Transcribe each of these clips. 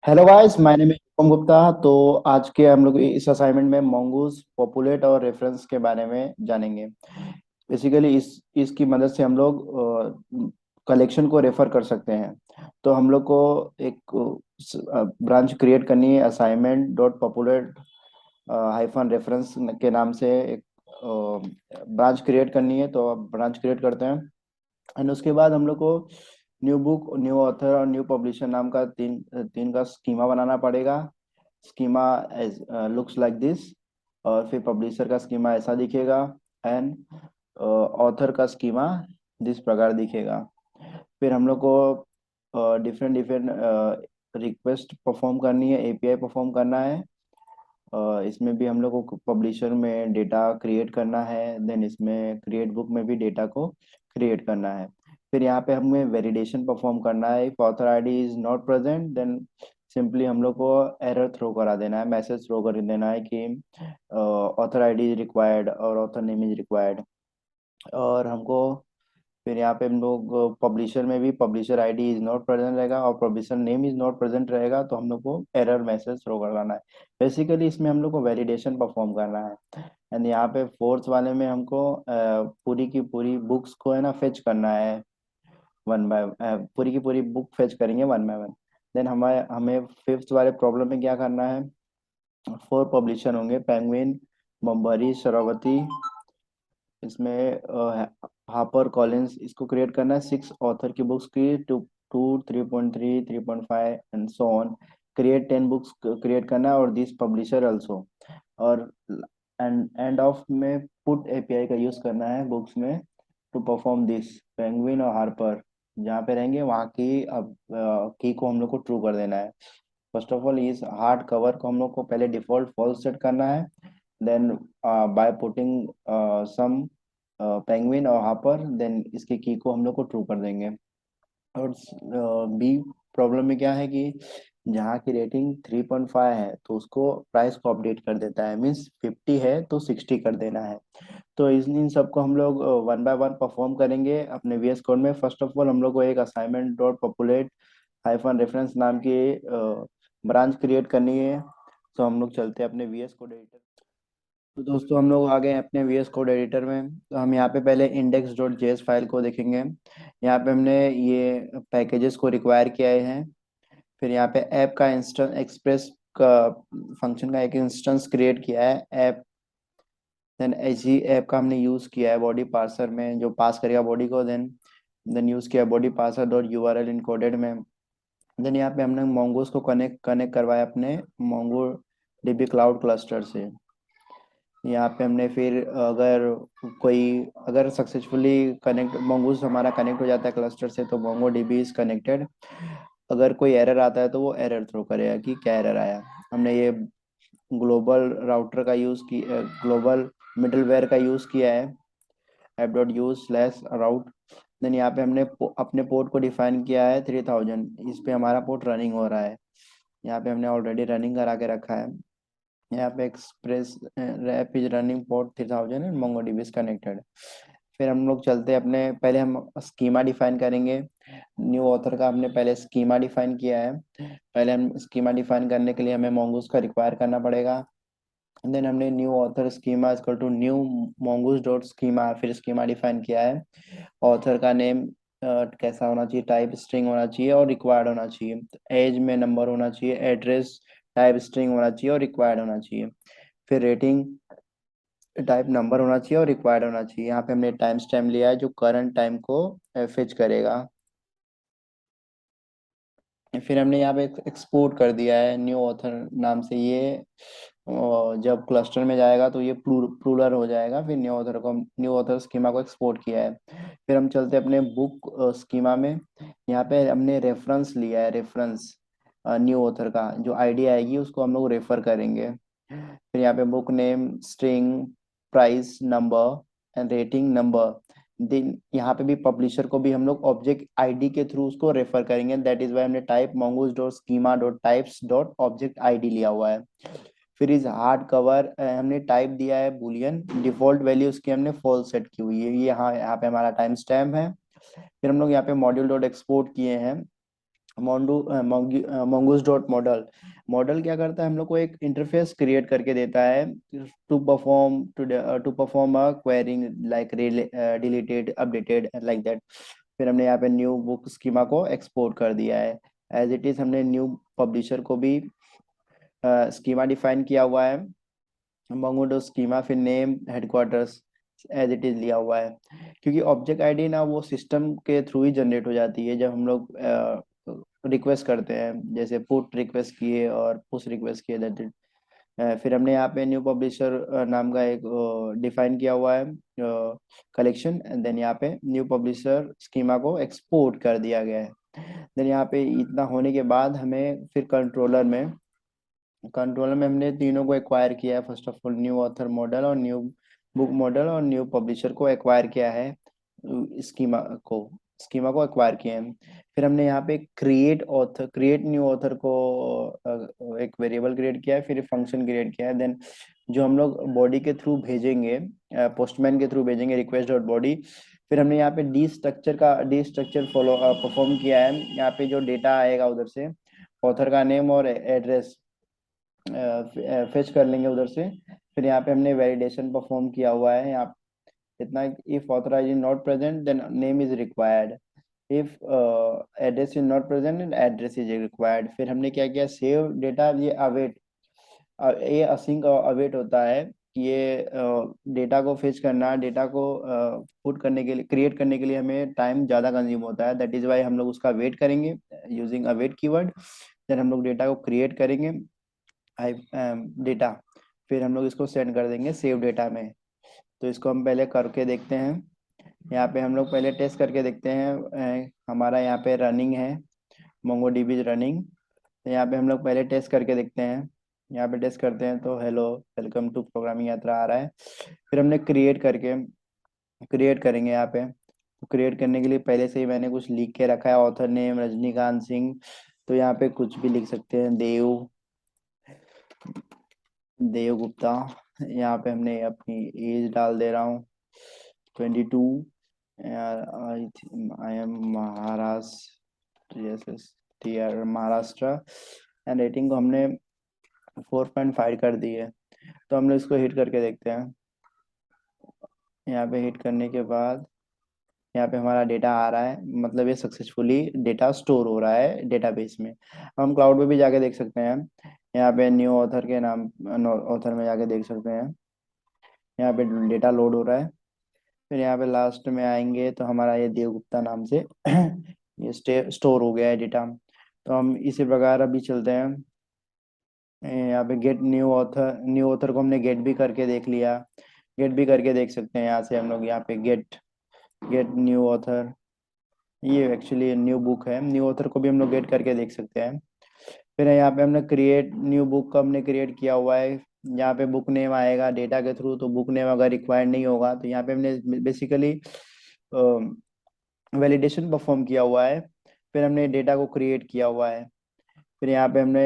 Hello guys, my name is Shubham Gupta. तो आज के हम लोग इस असाइनमेंट में mongoose पॉपुलेट और रेफरेंस के बारे में जानेंगे। बेसिकली इसकी मदद से हम लोग कलेक्शन को रेफर कर सकते हैं। तो हम लोग को एक ब्रांच क्रिएट करनी है, assignment dot populate hyphen reference के नाम से एक ब्रांच क्रिएट करनी है। तो अब ब्रांच क्रिएट करते हैं। एंड उसके बाद हम लोग को न्यू बुक, न्यू ऑथर और न्यू पब्लिशर नाम का तीन तीन का स्कीमा बनाना पड़ेगा। Schema as looks like this. और फिर पब्लिशर का स्कीमा ऐसा दिखेगा। एंड ऑथर का स्कीमा दिस प्रकार दिखेगा। फिर हम लोग को डिफरेंट डिफरेंट रिक्वेस्ट परफॉर्म करनी है, एपीआई परफॉर्म करना है। इसमें भी हम लोग को पब्लिशर में डेटा क्रिएट करना है, देन इसमें क्रिएट बुक में भी डेटा को क्रिएट करना है। फिर यहाँ पे हमें वेलिडेशन परफॉर्म करना है। If author ID is not present then simply हम लोग को एरर थ्रो करा देना है, मैसेज थ्रो कर देना है कि ऑथर आईडी इज रिक्वायर्ड और ऑथर नेम इज रिक्वायर्ड। और हमको फिर यहाँ पे हम लोग पब्लिशर में भी publisher ID is not present रहेगा और publisher name is not present रहेगा, तो हम लोग को एरर मैसेज थ्रो करवाना है। बेसिकली इसमें हम लोग को वैलिडेशन परफॉर्म करना है। एंड यहाँ पे फोर्थ वाले में हमको पूरी की पूरी बुक्स को है ना फेच करना है। वन बाय पूरी की पूरी बुक फेच करेंगे वन बाय वन। देन हमें हमें फिफ्थ वाले प्रॉब्लम में क्या करना है। फोर पब्लिशर होंगे, पेंगुइन, बम्बरी, शरावती। इसमें हापर कॉलिंस, इसको क्रिएट करना है। सिक्स ऑथर की बुक्स की, two two 3.3, 3.5 and so on. Create 10 books create करना है और दिस पब्लिशर ऑल्सो। और एंड ऑफ में पुट एपीआई का यूज करना है बुक्स में टू परफॉर्म दिस। पेंगुइन और हार्पर जहाँ पे रहेंगे वहाँ की अब की को हम लोग को ट्रू कर देना है। फर्स्ट ऑफ ऑल इस हार्ड कवर को हम लोग को पहले डिफॉल्ट फॉल्स सेट करना है। Then by putting some Penguin और हापर, देन इसके की को हम लोग को ट्रू कर देंगे। और बी प्रॉब्लम में क्या है कि जहाँ की रेटिंग 3.5 है तो उसको प्राइस को अपडेट कर देता है, मीन्स 50 है तो 60 कर देना है। तो इन सबको हम लोग वन बाय वन परफॉर्म करेंगे अपने वीएस कोड में। फर्स्ट ऑफ ऑल हम लोग को एक assignment dot populate hyphen reference नाम की ब्रांच क्रिएट करनी है। तो हम लोग चलते हैं अपने वीएस कोड एडिटर। तो दोस्तों हम लोग आ गए हैं अपने वीएस कोड एडिटर में। तो हम यहाँ पे पहले इंडेक्स डॉट जेएस फाइल को देखेंगे। यहाँ पे हमने ये पैकेजेस को रिक्वायर किया है। फिर यहाँ पे ऐप का इंस्टेंस एक्सप्रेस का फंक्शन का एक इंस्टेंस क्रिएट किया है ऐप। देन एजी ऐप का हमने यूज़ किया है बॉडी पार्सर में, जो पास करेगा बॉडी को। देन देन यूज़ किया body parser dot URL encoded में। देन यहाँ पे हमने मोंगोस को कनेक्ट कनेक्ट करवाया अपने मोंगो डीबी क्लाउड क्लस्टर से। यहाँ पे हमने फिर अगर कोई अगर सक्सेसफुली कनेक्ट मोंगोस हमारा कनेक्ट हो जाता है क्लस्टर से तो मोंगो डीबी इज कनेक्टेड। अगर कोई एरर आता है तो वो एरर थ्रो करेगा कि क्या एरर आया। हमने ये ग्लोबल राउटर का यूज़ की, ग्लोबल मिडलवेयर का यूज़ किया है, ऐप डॉट यूज स्लैश राउट। देन यहाँ पे हमने अपने पोर्ट को डिफाइन किया है 3000। इस पे हमारा पोर्ट रनिंग हो रहा है। यहाँ पे हमने ऑलरेडी रनिंग करा के रखा है। यहाँ पे Express app is running port 3000 and MongoDB is connected. फिर हम लोग चलते हैं अपने, पहले हम स्कीमा डिफाइन करेंगे। न्यू ऑथर का हमने पहले स्कीमा डिफाइन किया है। पहले हम स्कीमा डिफाइन करने के लिए हमें mongoose का रिक्वायर करना पड़ेगा। देन हमने new author schema equal to new mongoose dot schema, फिर स्कीमा डिफाइन किया है। ऑथर का नेम कैसा होना चाहिए, टाइप स्ट्रिंग होना चाहिए और रिक्वायर्ड होना चाहिए। एज में नंबर होना चाहिए, एड्रेस टाइप स्ट्रिंग होना चाहिए और रिक्वायर्ड होना चाहिए। फिर रेटिंग टाइप नंबर होना चाहिए और रिक्वायर्ड होना चाहिए। यहाँ पे हमने टाइम स्टैम्प लिया है जो करंट टाइम को फेच करेगा। फिर हमने यहाँ पे एक्सपोर्ट कर दिया है न्यू ऑथर नाम से ये। और जब क्लस्टर में जाएगा तो ये प्लूरल हो जाएगा। फिर न्यू ऑथर स्कीमा को एक्सपोर्ट किया है। फिर हम चलते हैं अपने बुक स्कीमा में। यहाँ पे हमने रेफरेंस लिया है, रेफरेंस न्यू ऑथर का जो आईडी आएगी उसको हम लोग रेफर करेंगे। फिर यहाँ पे book name, string, price number and rating number. दिन यहाँ पे भी पब्लिशर को भी हम लोग ऑब्जेक्ट आईडी के थ्रू उसको रेफर करेंगे। दैट इज वाई हमने type mongoose dot schema dot types dot object ID लिया हुआ है। फिर इस हार्ड कवर हमने टाइप दिया है बुलियन, डिफॉल्ट वैल्यू उसकी हमने फॉल्स सेट की हुई है। ये यहाँ यहाँ पे हमारा टाइम स्टैम्प है। फिर हम लोग यहाँ पे मॉड्यूल डॉट एक्सपोर्ट किए हैं मोंगूस डॉट मॉडल। मॉडल क्या करता है, हम लोग को एक इंटरफेस क्रिएट करके देता है to perform a querying like deleted updated like that. फिर हमने यहाँ पे न्यू बुक स्कीमा को एक्सपोर्ट कर दिया है। एज इट इज हमने न्यू पब्लिशर को भी स्कीमा डिफाइन किया हुआ है, मंगोडो स्कीमा, फिर name headquarters as it is लिया हुआ है। क्योंकि ऑब्जेक्ट आईडी ना वो सिस्टम के थ्रू ही जनरेट हो जाती है, जब हम लोग रिक्वेस्ट करते हैं, जैसे पुट रिक्वेस्ट किए और पुश रिक्वेस्ट किए, दैट इट। फिर हमने यहाँ पे न्यू पब्लिशर नाम का एक डिफाइन किया हुआ है कलेक्शन, एंड देन यहाँ पे न्यू पब्लिशर स्कीमा को एक्सपोर्ट कर दिया गया है। देन यहाँ पे इतना होने के बाद हमें फिर कंट्रोलर में हमने तीनों को एक्वायर किया है। First of all new author model और न्यू बुक मॉडल और न्यू पब्लिशर को एक्वायर किया है, स्कीमा को स्कीमा को एक्वायर किए हैं। फिर हमने यहाँ पे क्रिएट न्यू ऑथर को एक वेरिएबल क्रिएट किया है, फिर फंक्शन क्रिएट किया है। देन जो हम लोग बॉडी के थ्रू भेजेंगे, पोस्टमैन के थ्रू भेजेंगे रिक्वेस्ट डॉट बॉडी। फिर हमने यहाँ पे डी स्ट्रक्चर फॉलो परफॉर्म किया है। यहाँ पे जो डेटा आएगा उधर से ऑथर का नेम और एड्रेस फेच कर लेंगे उधर से। फिर यहाँ पे हमने वैलिडेशन परफॉर्म किया हुआ है यहाँ इतना, if authorise is not present then name is required, if address is not present address is required. फिर हमने क्या किया, सेव डेटा, ये अवेट, ये असिंक अवेट होता है कि ये डेटा को फेच करना, डेटा को पुट करने के लिए, क्रिएट करने के लिए हमें टाइम ज़्यादा कंज्यूम होता है, दैट इज वाई हम लोग उसका वेट करेंगे यूजिंग अवेट कीवर्ड। देन हम लोग डेटा को क्रिएट करेंगे डेटा, फिर हम लोग इसको सेंड कर देंगे सेव डेटा में। तो इसको हम पहले करके देखते हैं। यहाँ पे हम लोग पहले टेस्ट करके देखते हैं। हमारा यहाँ पे रनिंग है, मोंगो डीबी रनिंग। तो यहाँ पे हम लोग पहले टेस्ट करके देखते हैं। यहाँ पे टेस्ट करते हैं तो हेलो वेलकम टू प्रोग्रामिंग यात्रा आ रहा है। फिर हमने क्रिएट करेंगे यहाँ पे। तो क्रिएट करने के लिए पहले से ही मैंने कुछ लिख के रखा है, ऑथर नेम रजनीकांत सिंह। तो यहाँ पे कुछ भी लिख सकते हैं, देव गुप्ता। यहाँ पे हमने अपनी एज डाल दे रहा हूँ 22। I am Maharashtra, yes yes, T R Maharashtra. And rating को हमने 4.5 कर दी है। तो हम लोग इसको हिट करके देखते हैं। यहाँ पे हिट करने के बाद यहाँ पे हमारा डेटा आ रहा है, मतलब ये सक्सेसफुली डेटा स्टोर हो रहा है डेटाबेस में। हम क्लाउड पे भी जाके देख सकते हैं। यहाँ पे न्यू ऑथर के नाम, ऑथर में जाके देख सकते हैं। यहाँ पे डेटा लोड हो रहा है। फिर यहाँ पे लास्ट में आएंगे तो हमारा ये देवगुप्ता नाम से ये स्टोर हो गया है डेटा। तो हम इसी प्रकार अभी चलते हैं। यहाँ पे गेट न्यू ऑथर को हमने गेट भी करके देख लिया। गेट भी करके देख सकते हैं यहाँ से हम लोग, यहाँ पे गेट गेट न्यू ऑथर, ये एक्चुअली न्यू बुक है, न्यू ऑथर को भी हम लोग गेट करके देख सकते हैं। फिर यहाँ पे हमने क्रिएट न्यू बुक का हमने क्रिएट किया हुआ है। यहाँ पे बुक नेम आएगा डेटा के थ्रू, तो बुक नेम अगर रिक्वायर्ड नहीं होगा तो यहाँ पे हमने बेसिकली वैलिडेशन परफॉर्म किया हुआ है। फिर हमने डेटा को क्रिएट किया हुआ है। फिर यहाँ पे हमने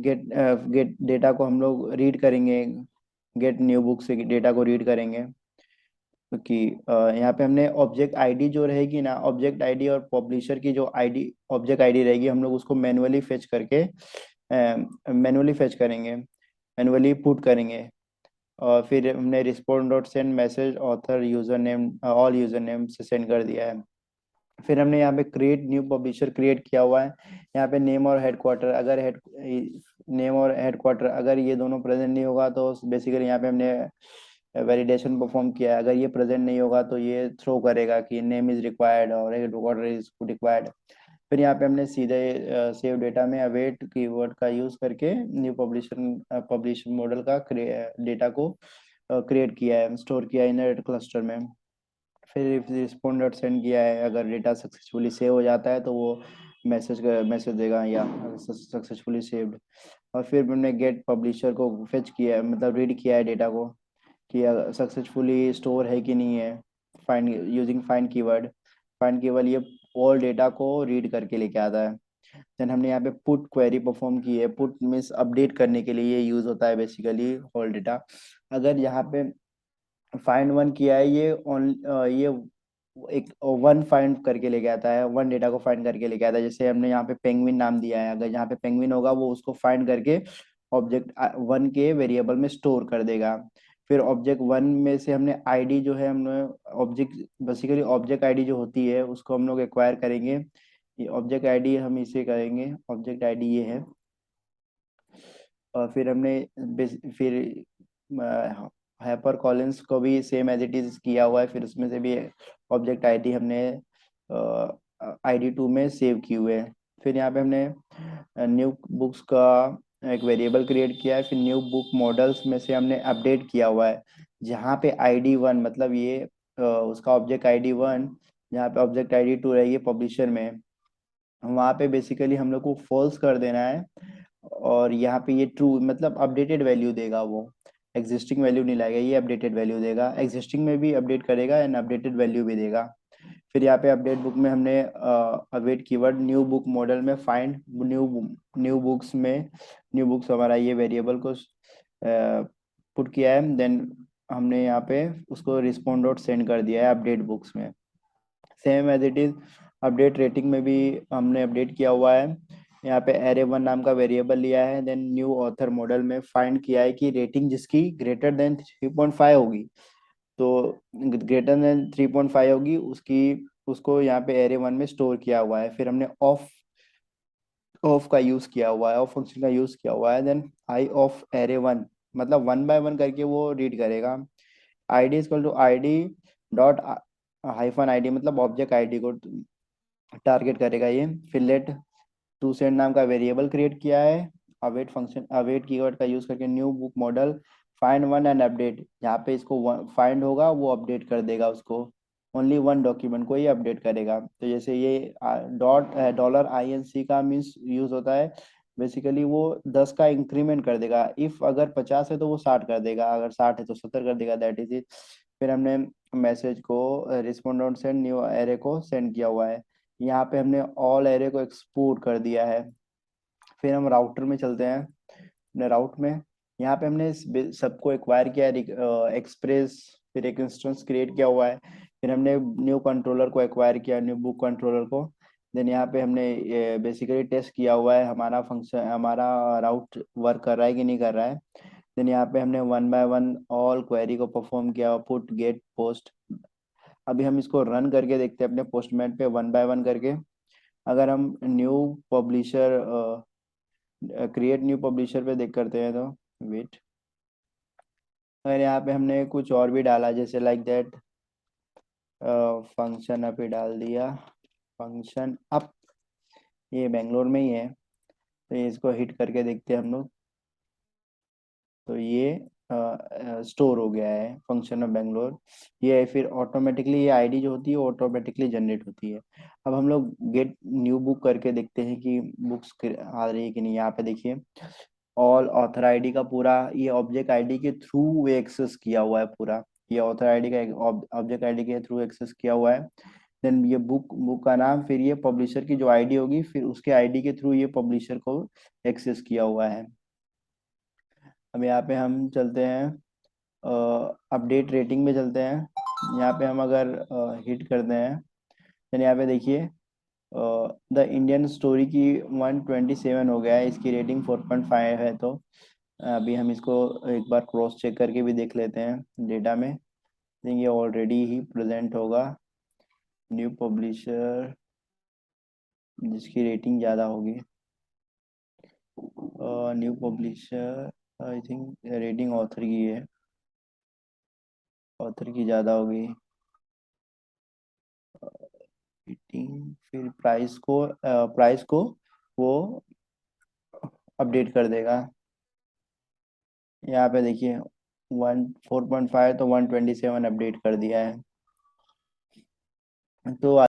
गेट डेटा को हम लोग रीड करेंगे, गेट न्यू बुक से डेटा को रीड करेंगे। क्योंकि यहाँ पे हमने ऑब्जेक्ट आईडी जो रहेगी ना, ऑब्जेक्ट आईडी और पब्लिशर की जो आईडी ऑब्जेक्ट आईडी रहेगी, हम लोग उसको मैनुअली फेच करेंगे, मैनुअली पुट करेंगे। और फिर हमने respond dot send message author user name all user name से सेंड कर दिया है। फिर हमने यहाँ पे क्रिएट न्यू पब्लिशर क्रिएट किया हुआ है। यहाँ पे नेम और हेडक्वार्टर, अगर नेम और हेडक्वार्टर अगर ये दोनों प्रेजेंट नहीं होगा तो बेसिकली यहाँ पे हमने वैलिडेशन परफॉर्म किया है। अगर ये प्रेजेंट नहीं होगा तो ये थ्रो करेगा कि नेम इज रिक्वायर्ड और हेडक्वार्टर इज रिक्वायर्ड। फिर यहाँ पे हमने सीधे सेव डेटा में अवेट कीवर्ड का यूज करके न्यू पब्लिशर मॉडल का डेटा को क्रिएट किया है, स्टोर किया है इनर क्लस्टर में। फिर रिस्पॉन्डर सेंड किया है, अगर डेटा सक्सेसफुली सेव हो जाता है तो वो मैसेज देगा या सक्सेसफुली सेव्ड। और फिर हमने गेट पब्लिशर को फेच किया है, मतलब रीड किया है डेटा को कि सक्सेसफुली स्टोर है कि नहीं है। Find using find keyword, find keyword ये ऑल डेटा को रीड करके लेके आता है। देन हमने यहाँ पे पुट क्वेरी परफॉर्म की है। पुट मीन्स अपडेट करने के लिए ये यूज होता है बेसिकली ऑल डेटा। अगर यहाँ पे फाइंड वन किया है, ये एक वन फाइंड करके लेके आता है, वन डेटा को फाइंड करके लेके आता है। जैसे हमने यहाँ पे पेंगुइन नाम दिया है, अगर यहाँ पे पेंगुइन होगा वो उसको फाइंड करके ऑब्जेक्ट वन के वेरिएबल में स्टोर कर देगा। फिर ऑब्जेक्ट वन में से हमने आईडी जो है, हमने ऑब्जेक्ट बेसिकली ऑब्जेक्ट आईडी जो होती है उसको हम लोग एक्वायर करेंगे। ये ऑब्जेक्ट आईडी हम इसे करेंगे, ऑब्जेक्ट आईडी ये है। और फिर हमने फिर हाइपर कॉलिंस को भी सेम एज इट इज किया हुआ है, फिर उसमें से भी ऑब्जेक्ट आईडी हमने आईडी टू में सेव किए हुए है। फिर यहाँ पे हमने न्यू बुक्स का एक वेरिएबल क्रिएट किया है, फिर न्यू बुक मॉडल्स में से हमने अपडेट किया हुआ है। जहाँ पे आईडी वन मतलब ये उसका ऑब्जेक्ट आईडी वन, जहाँ पे ऑब्जेक्ट आईडी टू रहेगी पब्लिशर में, वहाँ पे बेसिकली हम लोग को फॉल्स कर देना है। और यहाँ पे ये ट्रू मतलब अपडेटेड वैल्यू देगा वो, एग्जिस्टिंग वैल्यू नहीं लाएगा, ये अपडेटेड वैल्यू देगा। एग्जिस्टिंग में भी अपडेट करेगा एंड अपडेटेड वैल्यू भी देगा। फिर यहाँ पे अपडेट बुक में हमने await keyword new book model में फाइंड न्यू न्यू बुक्स में, न्यू बुक्स हमारा ये वेरिएबल को पुट किया है। देन हमने यहाँ पे उसको रिस्पॉन्ड डॉट सेंड कर दिया है अपडेट बुक्स में, same as it is. Update rating में भी हमने अपडेट किया हुआ है। यहाँ पे एरे वन नाम का वेरिएबल लिया है, देन न्यू ऑथर मॉडल में फाइंड किया है कि रेटिंग जिसकी ग्रेटर देन 3.5 होगी, तो ग्रेटर देन 3.5 होगी उसकी, उसको यहाँ पे एरे वन में स्टोर किया हुआ है। फिर हमने ऑफ ऑफ का यूज किया हुआ है, ऑफ फंक्शन का यूज किया हुआ है। Then I of array one मतलब वन बाय वन करके वो रीड करेगा। ID equal to ID dot hyphen ID मतलब ऑब्जेक्ट आईडी को टारगेट करेगा ये। फिर लेट टू सेंड नाम का वेरिएबल क्रिएट किया है। अवेट फंक्शन, अवेट कीवर्ड का यूज करके new book model find one and update, जहाँ पे इसको फाइंड होगा वो अपडेट कर देगा उसको, ओनली वन डॉक्यूमेंट को ही अपडेट करेगा। तो जैसे ये dot dollar I N C का मीन्स यूज होता है, बेसिकली वो 10 का इंक्रीमेंट कर देगा। इफ अगर 50 है तो वो 60 कर देगा, अगर 60 है तो 70 कर देगा, दैट इज इट। फिर हमने मैसेज को रिस्पॉन्ड सेंड न्यू एरे को सेंड किया हुआ है। यहाँ पे हमने ऑल एरे को एक्सपोर्ट कर दिया है। फिर हम राउटर में चलते हैं, अपने राउट में यहाँ पे हमने सबको एक्वायर किया है, एक्सप्रेस, फिर एक इंस्टेंस क्रिएट किया हुआ है। फिर हमने न्यू कंट्रोलर को एक्वायर किया, न्यू बुक कंट्रोलर को। देन यहाँ पे हमने बेसिकली टेस्ट किया हुआ है हमारा फंक्शन, हमारा राउट वर्क कर रहा है कि नहीं कर रहा है। देन यहाँ पे हमने one by one all query को परफॉर्म किया, पुट गेट पोस्ट। अभी हम इसको रन करके देखते हैं अपने पोस्टमैट पे वन बाय वन करके। अगर हम new publisher create new publisher पे देख करते हैं तो वेट, अगर यहाँ पे हमने कुछ और भी डाला जैसे लाइक दैट फंक्शन अप ही डाल दिया, फंक्शन अप, ये बेंगलोर में ही है, तो ये इसको हिट करके देखते हैं हम लोग। तो ये स्टोर हो गया है फंक्शन ऑफ बेंगलोर। ये फिर ऑटोमेटिकली ये आईडी जो होती है ऑटोमेटिकली जनरेट होती है। अब हम लोग गेट न्यू बुक करके देखते हैं कि बुक्स आ रही है कि नहीं। यहाँ पे देखिए ऑल ऑथर आईडी का पूरा ये ऑब्जेक्ट आईडी के थ्रू एक्सेस किया हुआ है पूरा, ये ऑथर आईडी का ऑब्जेक्ट आईडी के थ्रू एक्सेस किया हुआ है। देन ये बुक बुक का नाम, फिर ये पब्लिशर की जो आईडी होगी फिर उसके आईडी के थ्रू ये पब्लिशर को एक्सेस किया हुआ है। अब यहाँ पे हम चलते हैं अपडेट रेटिंग में चलते हैं। यहाँ पे हम अगर हिट करते हैं देन यहाँ पे देखिए द इंडियन स्टोरी की 127 हो गया है, इसकी रेटिंग 4.5 है। तो अभी हम इसको एक बार क्रॉस चेक करके भी देख लेते हैं डेटा में, ये ऑलरेडी ही प्रेजेंट होगा। न्यू पब्लिशर जिसकी रेटिंग ज़्यादा होगी, new publisher I think rating author की है, ऑथर की ज़्यादा होगी रेटिंग। फिर प्राइस को वो अपडेट कर देगा। यहाँ पे देखिए 4.5 तो 127 अपडेट कर दिया है। तो